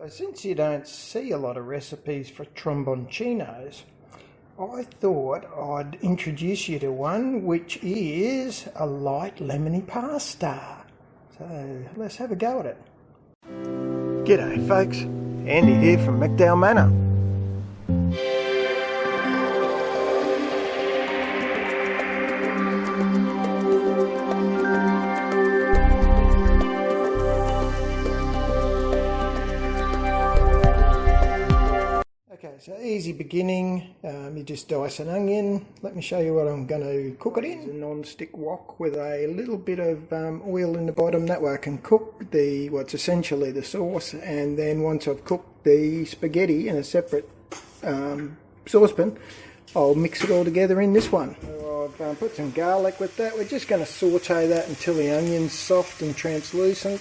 So since you don't see a lot of recipes for trombochinos, I thought I'd introduce you to one which is a light lemony pasta. So let's have a go at it. G'day folks, Andy here from McDowell Manor. Okay, so easy beginning. You just dice an onion. Let me show you what I'm going to cook it in. A non-stick wok with a little bit of oil in the bottom. That way I can cook what's essentially the sauce, and then once I've cooked the spaghetti in a separate saucepan, I'll mix it all together in this one. So I've put some garlic with that. We're just going to saute that until the onion's soft and translucent.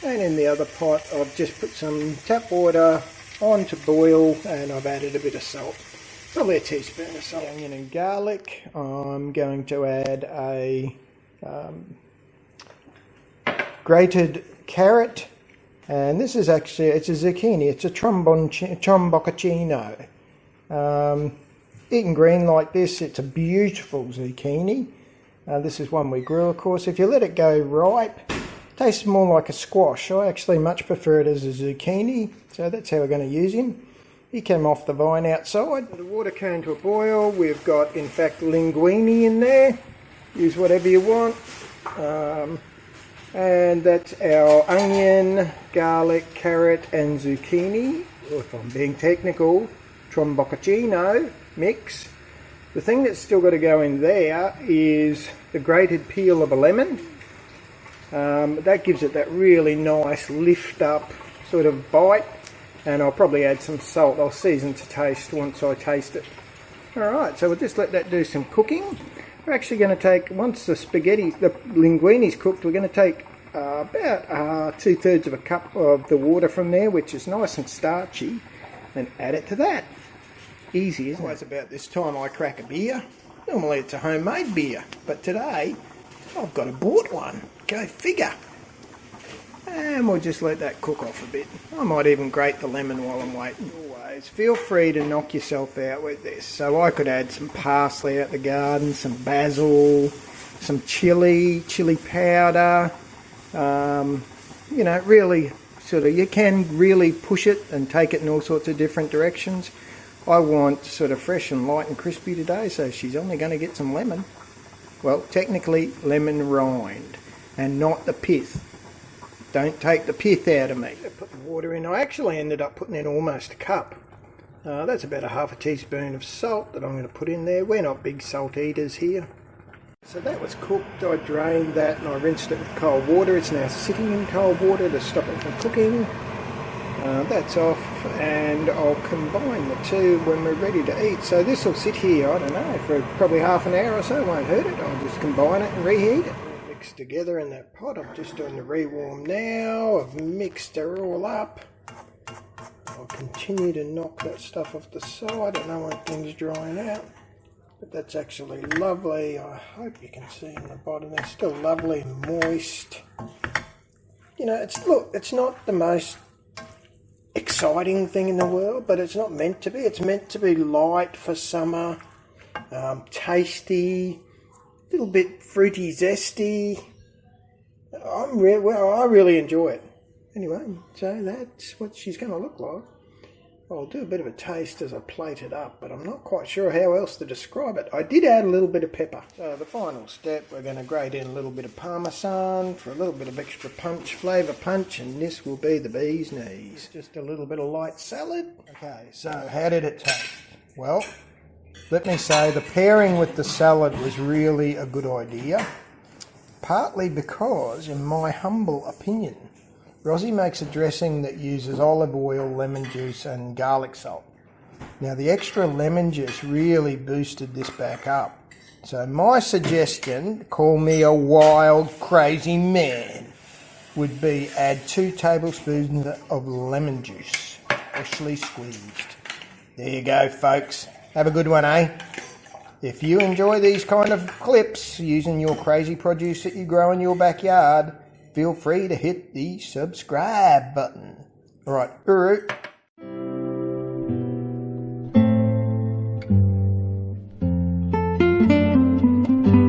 And in the other pot I've just put some tap water on to boil, and I've added a bit of salt, probably a teaspoon of salt. Onion and garlic. I'm going to add a grated carrot, and this is actually, it's a zucchini, it's a trombochino. Eaten green like this, it's a beautiful zucchini. This is one we grill, of course. If you let it go ripe, tastes more like a squash. I actually much prefer it as a zucchini, so that's how we're going to use him. He came off the vine outside. The water came to a boil. We've got, in fact, linguine in there. Use whatever you want. And that's our onion, garlic, carrot and zucchini, or if I'm being technical, trombochino mix. The thing that's still got to go in there is the grated peel of a lemon. That gives it that really nice lift up sort of bite, and I'll probably add some salt. I'll season to taste once I taste it. Alright, so we'll just let that do some cooking. We're actually going to take, once the linguine's cooked, we're going to take about 2/3 of a cup of the water from there, which is nice and starchy, and add it to that. Easy, isn't it? Always about this time I crack a beer. Normally it's a homemade beer, but today I've got a bought one. Go figure. And we'll just let that cook off a bit. I might even grate the lemon while I'm waiting. Always feel free to knock yourself out with this. So I could add some parsley out the garden, some basil, some chili powder. You know, really sort of, you can really push it and take it in all sorts of different directions. I want sort of fresh and light and crispy today, so she's only going to get some lemon. Well, technically lemon rind, and not the pith. Don't take the pith out of me. I put the water in. I actually ended up putting in almost a cup. That's about a half a teaspoon of salt that I'm going to put in there. We're not big salt eaters here. So that was cooked. I drained that and I rinsed it with cold water. It's now sitting in cold water to stop it from cooking. That's off, and I'll combine the two when we're ready to eat. So this will sit here, I don't know, for probably half an hour or so. It won't hurt it. I'll just combine it and reheat it. Mixed together in that pot. I'm just doing the rewarm now. I've mixed her all up. I'll continue to knock that stuff off the side. I don't know when things drying out, but that's actually lovely. I hope you can see in the bottom. It's still lovely and moist. You know, it's not the most exciting thing in the world, but it's not meant to be. It's meant to be light for summer, tasty, a little bit fruity, zesty. I really enjoy it. Anyway, so that's what she's going to look like. I'll do a bit of a taste as I plate it up, but I'm not quite sure how else to describe it. I did add a little bit of pepper. So the final step, we're going to grate in a little bit of Parmesan for a little bit of extra punch, flavour punch, and this will be the bee's knees. Just a little bit of light salad. Okay, so how did it taste? Well, let me say the pairing with the salad was really a good idea, partly because, in my humble opinion, Rosie makes a dressing that uses olive oil, lemon juice and garlic salt. Now the extra lemon juice really boosted this back up. So my suggestion, call me a wild crazy man, would be add 2 tablespoons of lemon juice, freshly squeezed. There you go folks. Have a good one, eh? If you enjoy these kind of clips using your crazy produce that you grow in your backyard, feel free to hit the subscribe button. All right, Uru.